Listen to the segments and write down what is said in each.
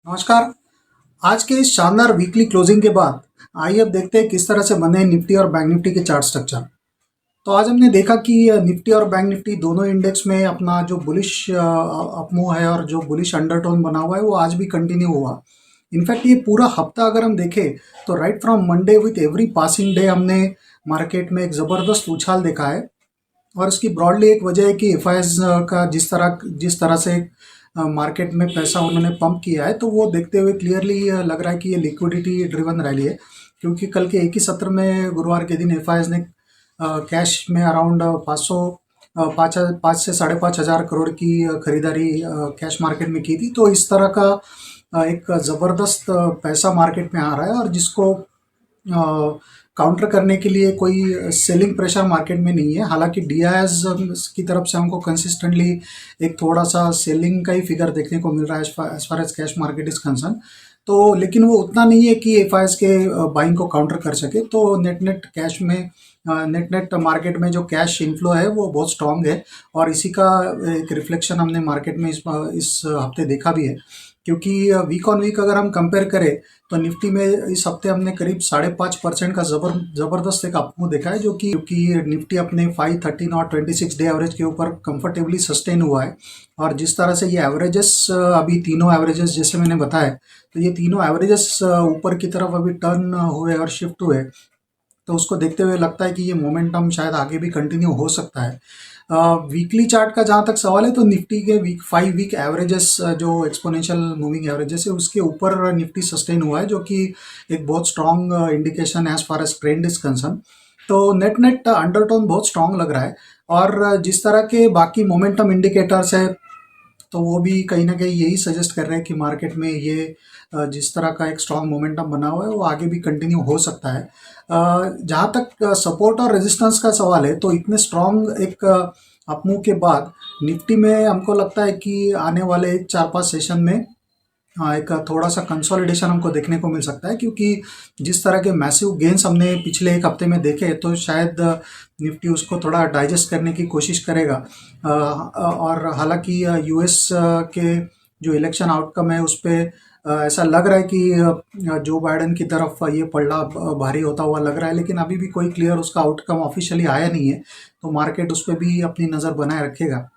नमस्कार। आज के इस शानदार वीकली क्लोजिंग के बाद आइए अब देखते हैं किस तरह से बने निफ्टी और बैंक निफ्टी के चार्ट स्ट्रक्चर। तो आज हमने देखा कि निफ्टी और बैंक निफ्टी दोनों इंडेक्स में अपना जो बुलिश अपमूव है और जो बुलिश अंडरटोन बना हुआ है वो आज भी कंटिन्यू हुआ। इनफैक्ट ये पूरा हफ्ता अगर हम देखें तो right from Monday with every passing day हमने मार्केट में एक ज़बरदस्त उछाल देखा है। और इसकी ब्रॉडली एक वजह है कि एफआईएस का जिस तरह से मार्केट में पैसा उन्होंने पंप किया है, तो वो देखते हुए क्लियरली लग रहा है कि ये लिक्विडिटी ड्रिवन रैली है। क्योंकि कल के एक ही सत्र में गुरुवार के दिन एफआईएस ने कैश में अराउंड 500 पाँच से 5,500 करोड़ की खरीदारी कैश मार्केट में की थी। तो इस तरह का एक ज़बरदस्त पैसा मार्केट में आ रहा है और जिसको काउंटर करने के लिए कोई सेलिंग प्रेशर मार्केट में नहीं है। हालांकि डीआईएस की तरफ से हमको कंसिस्टेंटली एक थोड़ा सा सेलिंग का ही फिगर देखने को मिल रहा है as far as cash market is concern. तो लेकिन वो उतना नहीं है कि एफआईएस के बाइंग को काउंटर कर सके। तो नेट नेट कैश में नेट नेट मार्केट में जो कैश इनफ्लो है वो बहुत स्ट्रांग है। और इसी का एक रिफ्लेक्शन हमने मार्केट में इस हफ्ते देखा भी है। क्योंकि वीक ऑन वीक अगर हम कंपेयर करें तो निफ्टी में इस हफ्ते हमने करीब 5.5% का जबरदस्त एक अपमूव देखा है, जो कि निफ्टी अपने 513 और 26 डे एवरेज के ऊपर कंफर्टेबली सस्टेन हुआ है। और जिस तरह से ये एवरेजेस अभी तीनों एवरेजेस जैसे मैंने बताया, तो ये तीनों एवरेजेस ऊपर की तरफ अभी टर्न हुए और शिफ्ट हुए। तो उसको देखते हुए लगता है कि ये मोमेंटम शायद आगे भी कंटिन्यू हो सकता है। वीकली चार्ट का जहाँ तक सवाल है तो निफ्टी के 5 वीक एवरेजेस जो एक्सपोनेंशियल मूविंग एवरेजेस है उसके ऊपर निफ्टी सस्टेन हुआ है, जो कि एक बहुत strong indication as far as trend is concern. तो नेट नेट अंडरटोन बहुत स्ट्रॉन्ग लग रहा है। और जिस तरह के बाकी मोमेंटम इंडिकेटर्स है तो वो भी कहीं ना कहीं यही सजेस्ट कर रहे हैं कि मार्केट में ये जिस तरह का एक स्ट्रॉन्ग मोमेंटम बना हुआ है वो आगे भी कंटिन्यू हो सकता है। जहाँ तक सपोर्ट और रेजिस्टेंस का सवाल है तो इतने स्ट्रॉन्ग एक अपमूव के बाद निफ्टी में हमको लगता है कि आने वाले 4-5 सेशन में हाँ, एक थोड़ा सा कंसोलिडेशन हमको देखने को मिल सकता है। क्योंकि जिस तरह के मैसिव गेन्स हमने पिछले एक हफ्ते में देखे तो शायद निफ्टी उसको थोड़ा डाइजेस्ट करने की कोशिश करेगा। और हालांकि यूएस के जो इलेक्शन आउटकम है उस पे ऐसा लग रहा है कि जो बाइडेन की तरफ ये पलड़ा भारी होता हुआ लग रहा है, लेकिन अभी भी कोई क्लियर उसका आउटकम ऑफिशियली आया नहीं है। तो मार्केट उस पर भी अपनी नज़र बनाए रखेगा।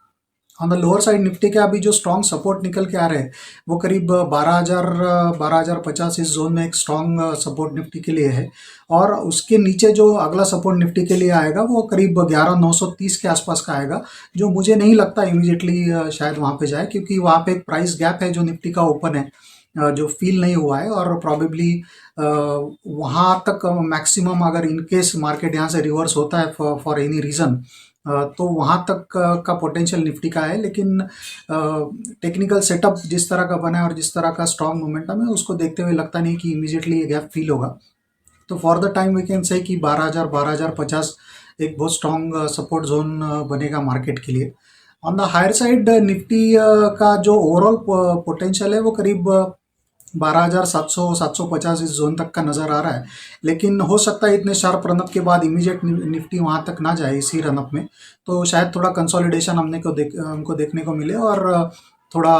On the lower side Nifty के अभी जो स्ट्रॉन्ग सपोर्ट निकल के आ रहे हैं वो करीब 12,050 इस जोन में एक स्ट्रॉन्ग सपोर्ट निफ्टी के लिए है। और उसके नीचे जो अगला सपोर्ट निफ्टी के लिए आएगा वो करीब 11,930 के आसपास का आएगा, जो मुझे नहीं लगता इमीडिएटली शायद वहाँ पे जाए। क्योंकि वहाँ पे एक प्राइस गैप है जो निफ्टी का ओपन है, जो फील नहीं हुआ है। और प्रॉबेबली वहाँ तक मैक्सिमम अगर इनकेस मार्केट यहाँ से रिवर्स होता है फॉर एनी रीज़न तो वहाँ तक का पोटेंशियल निफ्टी का है। लेकिन टेक्निकल सेटअप जिस तरह का बना है और जिस तरह का स्ट्रॉन्ग मोमेंटम है उसको देखते हुए लगता नहीं कि इमीडिएटली ये गैप फील होगा। तो for the time we can say कि 12,000 एक बहुत स्ट्रॉन्ग सपोर्ट जोन बनेगा मार्केट के लिए। On the higher side Nifty का जो ओवरऑल पोटेंशियल है वो करीब 12,700 750 इस जोन तक का नज़र आ रहा है। लेकिन हो सकता है इतने शार्प रनअप के बाद इमीडिएट निफ्टी वहाँ तक ना जाए इसी रनअप में। तो शायद थोड़ा कंसोलिडेशन हमको देखने को मिले और थोड़ा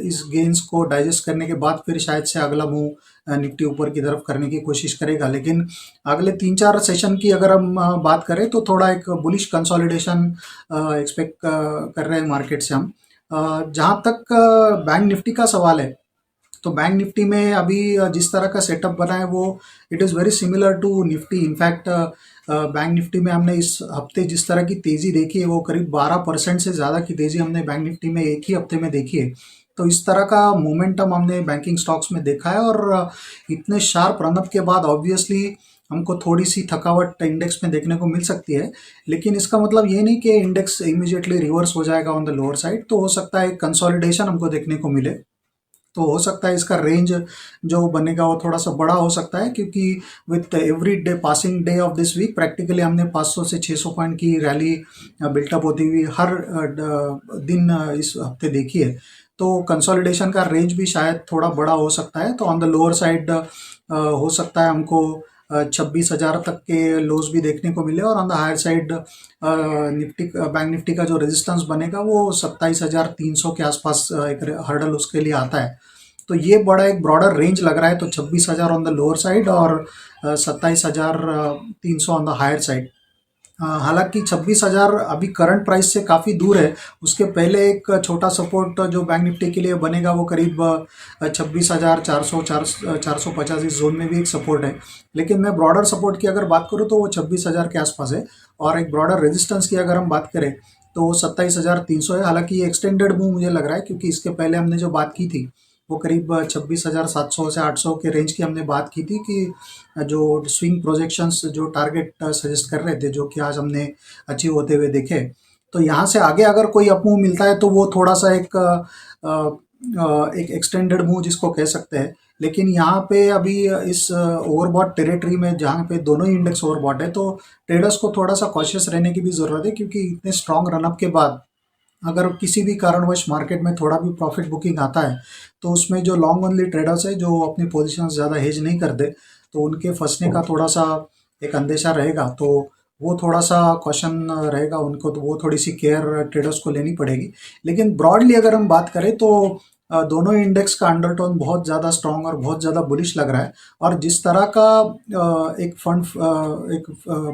इस गेंस को डाइजेस्ट करने के बाद फिर शायद से अगला मूव निफ्टी ऊपर की तरफ करने की कोशिश करेगा। लेकिन अगले 3-4 सेशन की अगर हम बात करें तो थोड़ा एक बुलिश कंसोलिडेशन एक्सपेक्ट कर रहे हैं मार्केट से हम। जहाँ तक बैंक निफ्टी का सवाल है तो बैंक निफ्टी में अभी जिस तरह का सेटअप बना है वो it is very similar to Nifty. In fact bank Nifty में हमने इस हफ्ते जिस तरह की तेज़ी देखी है वो करीब 12% से ज़्यादा की तेज़ी हमने बैंक निफ्टी में एक ही हफ्ते में देखी है। तो इस तरह का मोमेंटम हमने बैंकिंग स्टॉक्स में देखा है। और इतने शार्प रनअप के बाद ऑब्वियसली हमको थोड़ी सी थकावट इंडेक्स में देखने को मिल सकती है। लेकिन इसका मतलब ये नहीं कि इंडेक्स इमीडिएटली रिवर्स हो जाएगा ऑन द लोअर साइड। तो हो सकता है कंसोलिडेशन हमको देखने को मिले। तो हो सकता है इसका रेंज जो बनेगा वो थोड़ा सा बड़ा हो सकता है। क्योंकि with every day passing day of this week practically हमने 500 से 600 पॉइंट की रैली बिल्टअप होती हुई हर दिन इस हफ्ते देखी है। तो कंसोलिडेशन का रेंज भी शायद थोड़ा बड़ा हो सकता है। तो ऑन द लोअर साइड हो सकता है हमको 26,000 तक के लोज भी देखने को मिले। और on the higher side Nifty bank Nifty का जो रेजिस्टेंस बनेगा वो 27,300 के आसपास एक हर्डल उसके लिए आता है। तो ये बड़ा एक ब्रॉडर रेंज लग रहा है, तो 26,000 ऑन द लोअर साइड और 27,300 ऑन द हायर साइड। हालांकि 26,000 अभी करंट प्राइस से काफ़ी दूर है। उसके पहले एक छोटा सपोर्ट जो बैंक निफ्टी के लिए बनेगा वो करीब 26,400 450 इस जोन में भी एक सपोर्ट है। लेकिन मैं ब्रॉडर सपोर्ट की अगर बात करूँ तो वो 26,000 के आसपास है, और एक ब्रॉडर रेजिस्टेंस की अगर हम बात करें तो वो 27,300 है। हालांकि ये एक्सटेंडेड मूव मुझे लग रहा है, क्योंकि इसके पहले हमने जो बात की थी वो करीब 26,700 से 800 के रेंज की हमने बात की थी, कि जो स्विंग प्रोजेक्शंस जो टारगेट सजेस्ट कर रहे थे, जो कि आज हमने अचीव होते हुए देखे। तो यहाँ से आगे अगर कोई अप मूव मिलता है तो वो थोड़ा सा एक एक्सटेंडेड मूव जिसको कह सकते हैं। लेकिन यहाँ पे अभी इस ओवरबॉट टेरिटरी में जहाँ पे दोनों ही इंडेक्स ओवरबॉट है, तो ट्रेडर्स को थोड़ा सा कॉशियस रहने की भी ज़रूरत है, क्योंकि इतने स्ट्रांग रनअप के बाद अगर किसी भी कारणवश मार्केट में थोड़ा भी प्रॉफिट बुकिंग आता है, तो उसमें जो लॉन्ग ओनली ट्रेडर्स है जो अपनी पोजीशन ज़्यादा हेज नहीं करते, तो उनके फंसने का थोड़ा सा एक अंदेशा रहेगा। तो वो थोड़ा सा क्वेश्चन रहेगा उनको, तो वो थोड़ी सी केयर ट्रेडर्स को लेनी पड़ेगी। लेकिन ब्रॉडली अगर हम बात करें तो दोनों इंडेक्स का अंडरटोन बहुत ज़्यादा स्ट्रांग और बहुत ज़्यादा बुलिश लग रहा है। और जिस तरह का एक फंड एक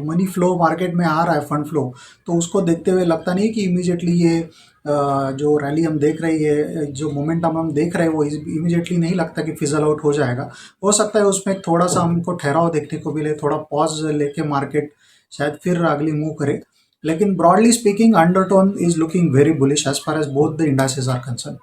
मनी फ्लो मार्केट में आ रहा है, फंड फ्लो, तो उसको देखते हुए लगता नहीं कि इमीडिएटली ये जो रैली हम देख रही है, जो मोमेंटम हम देख रहे हैं, वो इमीडिएटली नहीं लगता कि फिजल आउट हो जाएगा। हो सकता है उसमें थोड़ा सा हमको ठहराव देखने को मिले, थोड़ा पॉज लेके मार्केट शायद फिर अगली मूव करे। लेकिन broadly speaking undertone is looking very bullish as far as both the indices are concern.